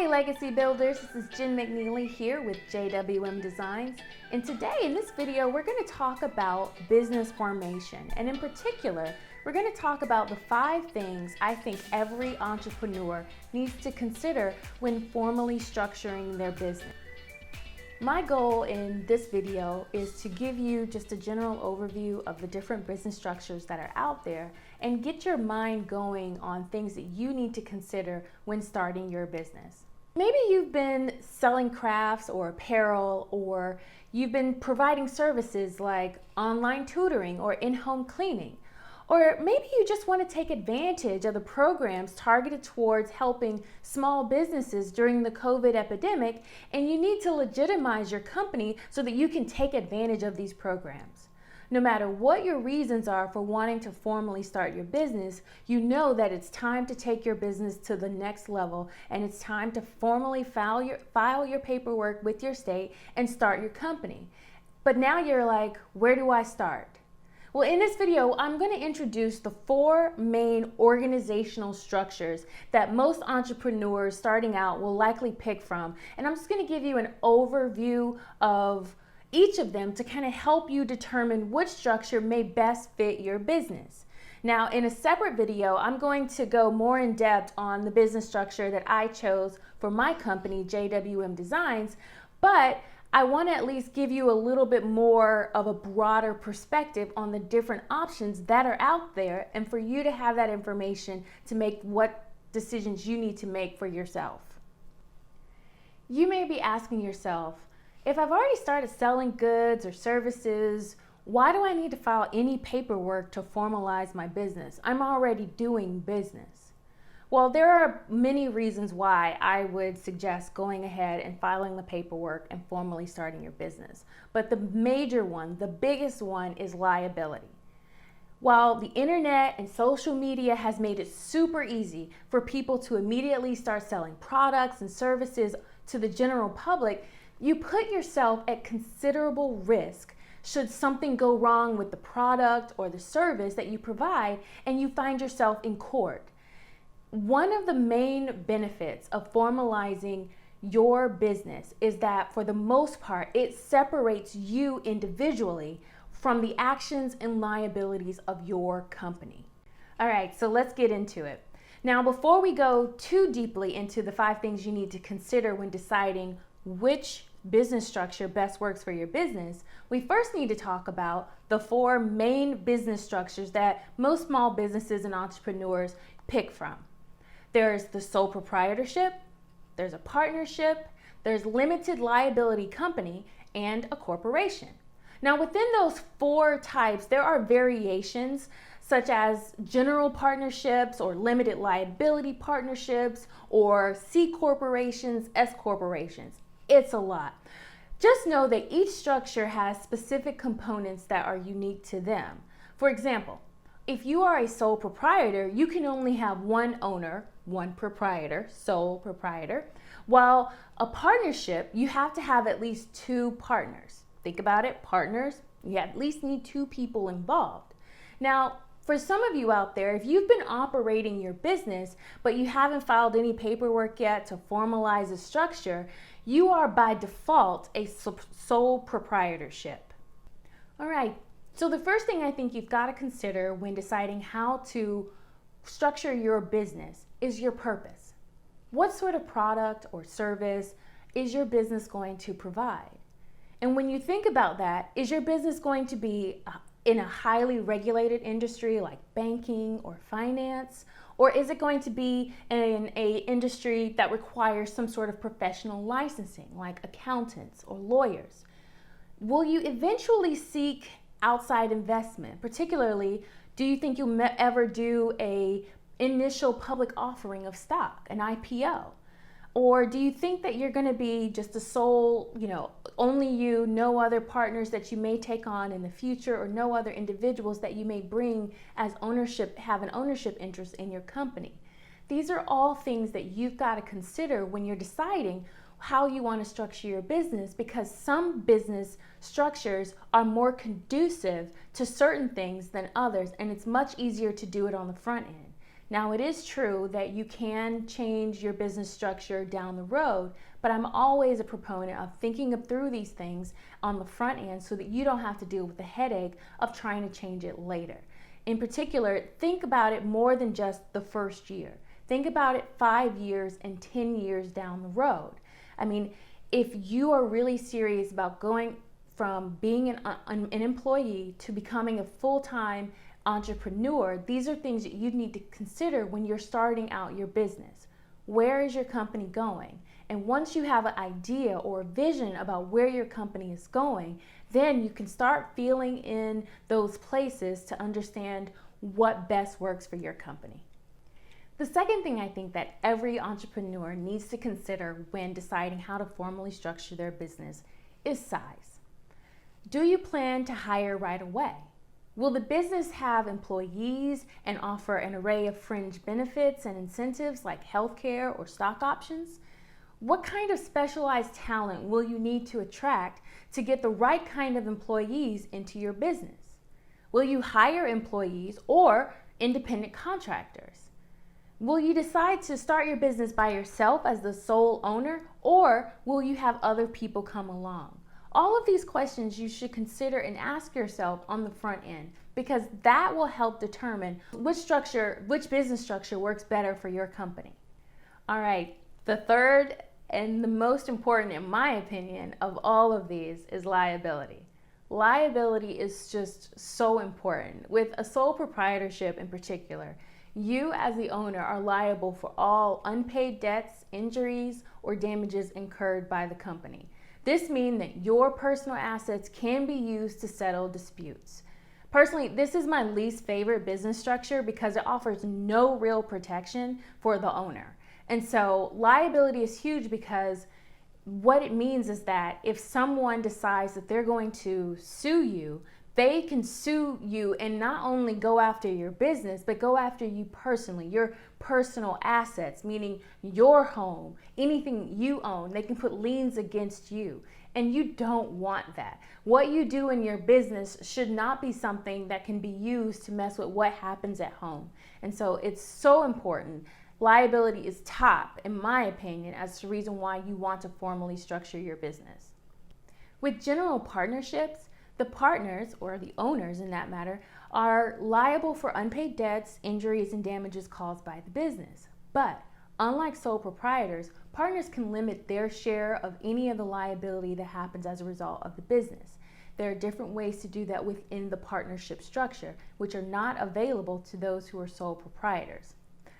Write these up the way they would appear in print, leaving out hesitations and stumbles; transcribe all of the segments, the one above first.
Hey Legacy Builders, this is Jenn McNeely here with JWM Designs, and today in this video we're going to talk about business formation, and in particular we're going to talk about the 5 things I think every entrepreneur needs to consider when formally structuring their business. My goal in this video is to give you just a general overview of the different business structures that are out there and get your mind going on things that you need to consider when starting your business. Maybe you've been selling crafts or apparel, or you've been providing services like online tutoring or in-home cleaning. Or maybe you just want to take advantage of the programs targeted towards helping small businesses during the COVID epidemic, and you need to legitimize your company so that you can take advantage of these programs. No matter what your reasons are for wanting to formally start your business, you know that it's time to take your business to the next level, and it's time to formally file your paperwork with your state and start your company. But now you're like, where do I start? Well, in this video, I'm going to introduce the 4 main organizational structures that most entrepreneurs starting out will likely pick from. And I'm just going to give you an overview of each of them to kind of help you determine which structure may best fit your business. Now, in a separate video, I'm going to go more in depth on the business structure that I chose for my company, JWM Designs, but I want to at least give you a little bit more of a broader perspective on the different options that are out there, and for you to have that information to make what decisions you need to make for yourself. You may be asking yourself, if I've already started selling goods or services, why do I need to file any paperwork to formalize my business? I'm already doing business. Well, there are many reasons why I would suggest going ahead and filing the paperwork and formally starting your business. But the major one, the biggest one, is liability. While the internet and social media has made it super easy for people to immediately start selling products and services to the general public, you put yourself at considerable risk should something go wrong with the product or the service that you provide and you find yourself in court. One of the main benefits of formalizing your business is that for the most part, it separates you individually from the actions and liabilities of your company. All right, so let's get into it. Now, before we go too deeply into the 5 things you need to consider when deciding which business structure best works for your business, we first need to talk about the 4 main business structures that most small businesses and entrepreneurs pick from. There's the sole proprietorship, there's a partnership, there's limited liability company, and a corporation. Now, within those 4 types, there are variations such as general partnerships or limited liability partnerships or C corporations, S corporations. It's a lot. Just know that each structure has specific components that are unique to them. For example, if you are a sole proprietor, you can only have one owner, one proprietor, sole proprietor, while a partnership, you have to have at least 2 partners. Think about it, partners, you at least need 2 people involved. Now, for some of you out there, if you've been operating your business, but you haven't filed any paperwork yet to formalize a structure, you are by default a sole proprietorship. All right. So the first thing I think you've got to consider when deciding how to structure your business is your purpose. What sort of product or service is your business going to provide? And when you think about that, is your business going to be in a highly regulated industry like banking or finance? Or is it going to be in an industry that requires some sort of professional licensing like accountants or lawyers? Will you eventually seek outside investment? Particularly, do you think you'll ever do a initial public offering of stock, an IPO? Or do you think that you're going to be just a sole, only you, no other partners that you may take on in the future, or no other individuals that you may bring as have an ownership interest in your company? These are all things that you've got to consider when you're deciding how you want to structure your business, because some business structures are more conducive to certain things than others, and it's much easier to do it on the front end. Now, it is true that you can change your business structure down the road, but I'm always a proponent of thinking through these things on the front end so that you don't have to deal with the headache of trying to change it later. In particular, think about it more than just the first year. Think about it 5 years and 10 years down the road. I mean, if you are really serious about going from being an employee to becoming a full-time entrepreneur, these are things that you need to consider when you're starting out your business. Where is your company going? And once you have an idea or a vision about where your company is going, then you can start feeling in those places to understand what best works for your company. The second thing I think that every entrepreneur needs to consider when deciding how to formally structure their business is size. Do you plan to hire right away? Will the business have employees and offer an array of fringe benefits and incentives like healthcare or stock options? What kind of specialized talent will you need to attract to get the right kind of employees into your business? Will you hire employees or independent contractors? Will you decide to start your business by yourself as the sole owner, or will you have other people come along? All of these questions you should consider and ask yourself on the front end, because that will help determine which business structure works better for your company. All right, the third and the most important, in my opinion, of all of these is liability. Liability is just so important. With a sole proprietorship in particular, you as the owner are liable for all unpaid debts, injuries, or damages incurred by the company. This means that your personal assets can be used to settle disputes. Personally, this is my least favorite business structure because it offers no real protection for the owner. And so liability is huge because what it means is that if someone decides that they're going to sue you, they can sue you and not only go after your business, but go after you personally, your personal assets, meaning your home, anything you own. They can put liens against you, and you don't want that. What you do in your business should not be something that can be used to mess with what happens at home. And so it's so important. Liability is top, in my opinion, as the reason why you want to formally structure your business. With general partnerships, the partners, or the owners in that matter, are liable for unpaid debts, injuries, and damages caused by the business. But unlike sole proprietors, partners can limit their share of any of the liability that happens as a result of the business. There are different ways to do that within the partnership structure, which are not available to those who are sole proprietors.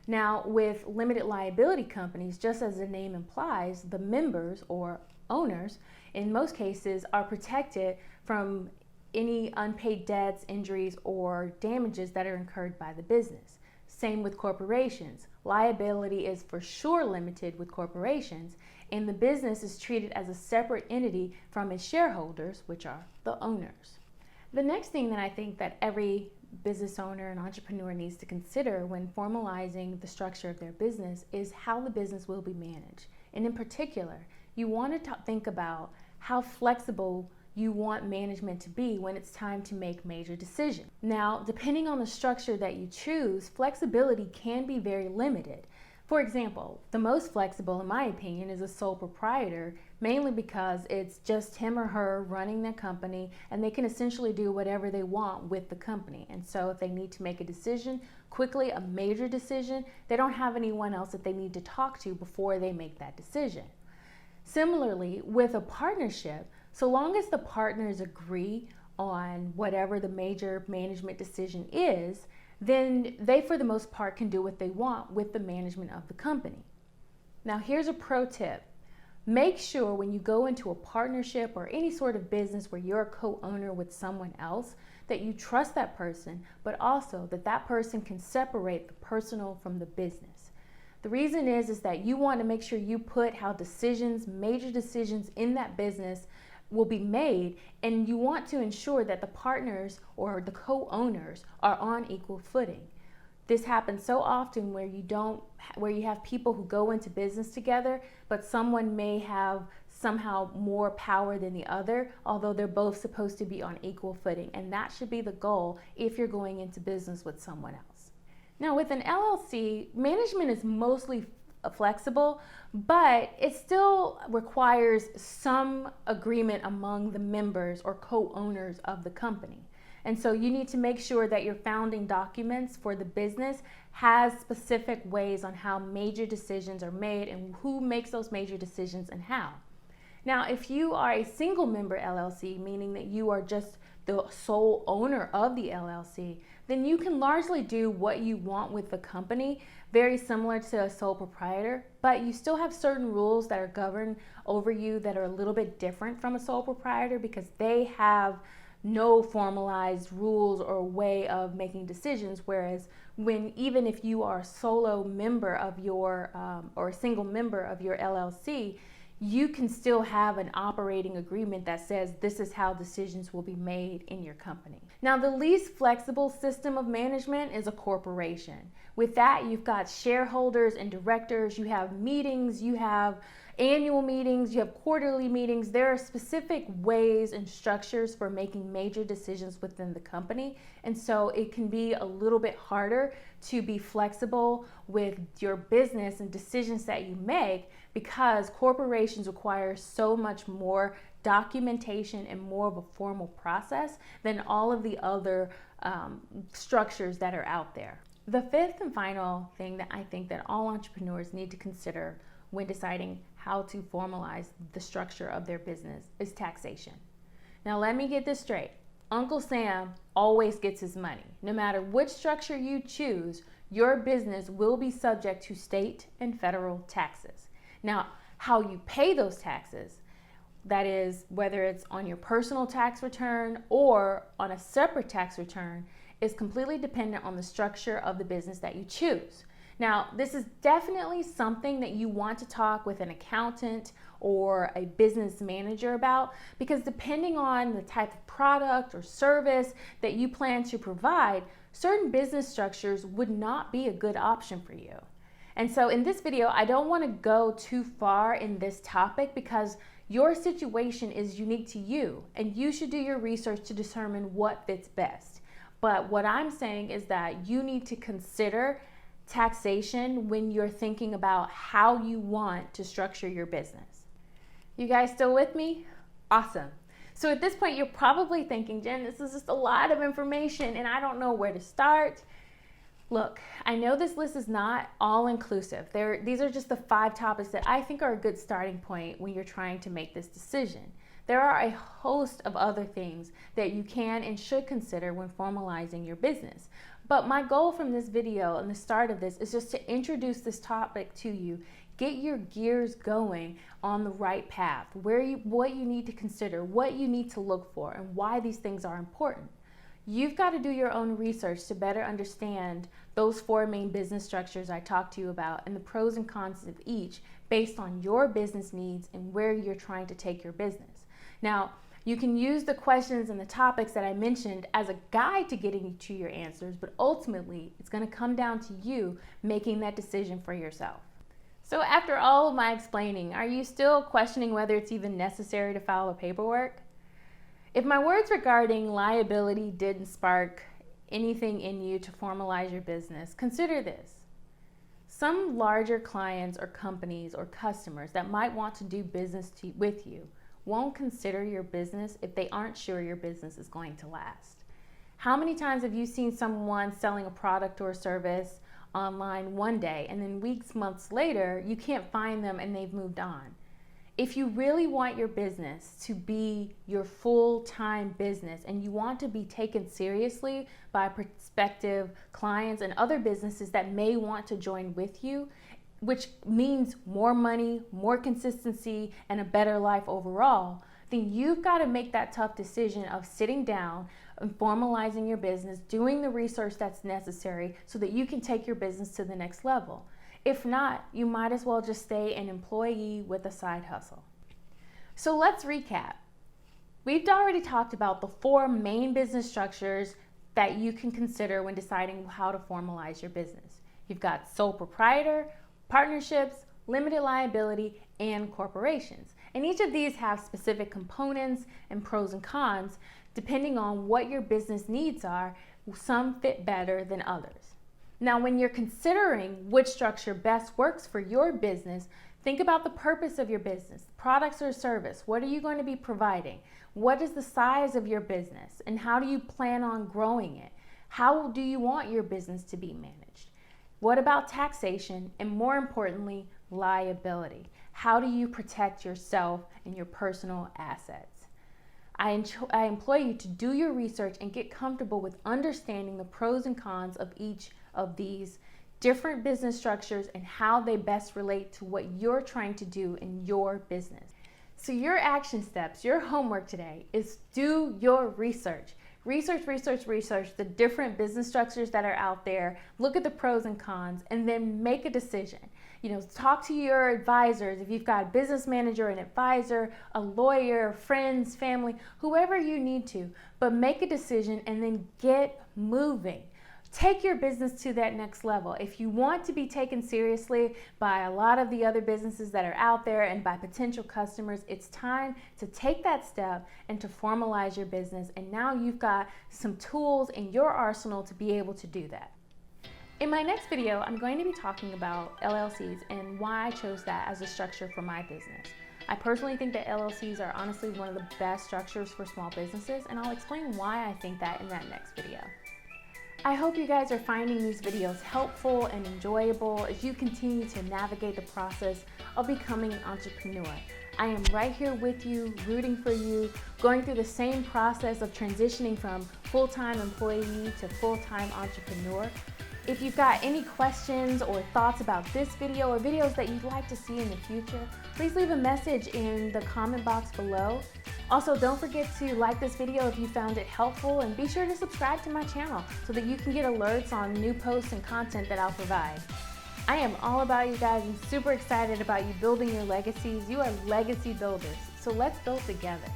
Now, with limited liability companies, just as the name implies, the members or owners in most cases are protected from any unpaid debts, injuries, or damages that are incurred by the business. Same with corporations. Liability is for sure limited with corporations, and the business is treated as a separate entity from its shareholders, which are the owners. The next thing that I think that every business owner and entrepreneur needs to consider when formalizing the structure of their business is how the business will be managed. And in particular, you want to think about how flexible you want management to be when it's time to make major decisions. Now, depending on the structure that you choose, flexibility can be very limited. For example, the most flexible, in my opinion, is a sole proprietor, mainly because it's just him or her running their company, and they can essentially do whatever they want with the company. And so if they need to make a decision quickly, a major decision, they don't have anyone else that they need to talk to before they make that decision. Similarly, with a partnership, so long as the partners agree on whatever the major management decision is, then they, for the most part, can do what they want with the management of the company. Now, here's a pro tip. Make sure when you go into a partnership or any sort of business where you're a co-owner with someone else, that you trust that person, but also that that person can separate the personal from the business. The reason is that you want to make sure you put how decisions, major decisions in that business will be made, and you want to ensure that the partners or the co-owners are on equal footing. This happens so often where you have people who go into business together, but someone may have somehow more power than the other, although they're both supposed to be on equal footing, and that should be the goal if you're going into business with someone else. Now with an LLC, management is mostly flexible, but it still requires some agreement among the members or co-owners of the company. And so you need to make sure that your founding documents for the business has specific ways on how major decisions are made and who makes those major decisions and how. Now, if you are a single member LLC, meaning that you are just the sole owner of the LLC, then you can largely do what you want with the company, very similar to a sole proprietor, but you still have certain rules that are governed over you that are a little bit different from a sole proprietor because they have no formalized rules or way of making decisions, whereas even if you are a solo member of your or a single member of your LLC, you can still have an operating agreement that says this is how decisions will be made in your company. Now, the least flexible system of management is a corporation. With that, you've got shareholders and directors, you have meetings, you have annual meetings, you have quarterly meetings. There are specific ways and structures for making major decisions within the company. And so it can be a little bit harder to be flexible with your business and decisions that you make because corporations require so much more documentation and more of a formal process than all of the other structures that are out there. The fifth and final thing that I think that all entrepreneurs need to consider when deciding how to formalize the structure of their business is taxation. Now let me get this straight. Uncle Sam always gets his money. No matter which structure you choose, your business will be subject to state and federal taxes. Now, how you pay those taxes, that is, whether it's on your personal tax return or on a separate tax return, is completely dependent on the structure of the business that you choose. Now, this is definitely something that you want to talk with an accountant or a business manager about, because depending on the type of product or service that you plan to provide, certain business structures would not be a good option for you. And so in this video, I don't want to go too far in this topic because your situation is unique to you and you should do your research to determine what fits best. But what I'm saying is that you need to consider taxation when you're thinking about how you want to structure your business. You guys still with me? Awesome. So at this point, you're probably thinking, Jen, this is just a lot of information and I don't know where to start. Look, I know this list is not all inclusive. These are just the 5 topics that I think are a good starting point when you're trying to make this decision. There are a host of other things that you can and should consider when formalizing your business. But my goal from this video and the start of this is just to introduce this topic to you, get your gears going on the right path, what you need to consider, what you need to look for, and why these things are important. You've got to do your own research to better understand those 4 main business structures I talked to you about and the pros and cons of each based on your business needs and where you're trying to take your business. Now, you can use the questions and the topics that I mentioned as a guide to getting to your answers, but ultimately it's going to come down to you making that decision for yourself. So after all of my explaining, are you still questioning whether it's even necessary to file the paperwork? If my words regarding liability didn't spark anything in you to formalize your business, consider this. Some larger clients or companies or customers that might want to do business with you won't consider your business if they aren't sure your business is going to last. How many times have you seen someone selling a product or a service online one day and then weeks, months later, you can't find them and they've moved on? If you really want your business to be your full-time business and you want to be taken seriously by prospective clients and other businesses that may want to join with you, which means more money, more consistency, and a better life overall, then you've got to make that tough decision of sitting down and formalizing your business, doing the research that's necessary so that you can take your business to the next level. If not, you might as well just stay an employee with a side hustle. So let's recap. We've already talked about the 4 main business structures that you can consider when deciding how to formalize your business. You've got sole proprietor, partnerships, limited liability, and corporations. And each of these have specific components and pros and cons depending on what your business needs are. Some fit better than others. Now, when you're considering which structure best works for your business, think about the purpose of your business, products or service. What are you going to be providing? What is the size of your business? And how do you plan on growing it? How do you want your business to be managed? What about taxation? And more importantly, liability. How do you protect yourself and your personal assets? I employ you to do your research and get comfortable with understanding the pros and cons of each of these different business structures and how they best relate to what you're trying to do in your business. So your action steps, your homework today is do your research. Research the different business structures that are out there, look at the pros and cons, and then make a decision. Talk to your advisors. If you've got a business manager, an advisor, a lawyer, friends, family, whoever you need to, but make a decision and then get moving. Take your business to that next level. If you want to be taken seriously by a lot of the other businesses that are out there and by potential customers, it's time to take that step and to formalize your business. And now you've got some tools in your arsenal to be able to do that. In my next video, I'm going to be talking about LLCs and why I chose that as a structure for my business. I personally think that LLCs are honestly one of the best structures for small businesses, and I'll explain why I think that in that next video. I hope you guys are finding these videos helpful and enjoyable as you continue to navigate the process of becoming an entrepreneur. I am right here with you, rooting for you, going through the same process of transitioning from full-time employee to full-time entrepreneur. If you've got any questions or thoughts about this video or videos that you'd like to see in the future, please leave a message in the comment box below. Also, don't forget to like this video if you found it helpful, and be sure to subscribe to my channel so that you can get alerts on new posts and content that I'll provide. I am all about you guys. I'm super excited about you building your legacies. You are legacy builders, so let's build together.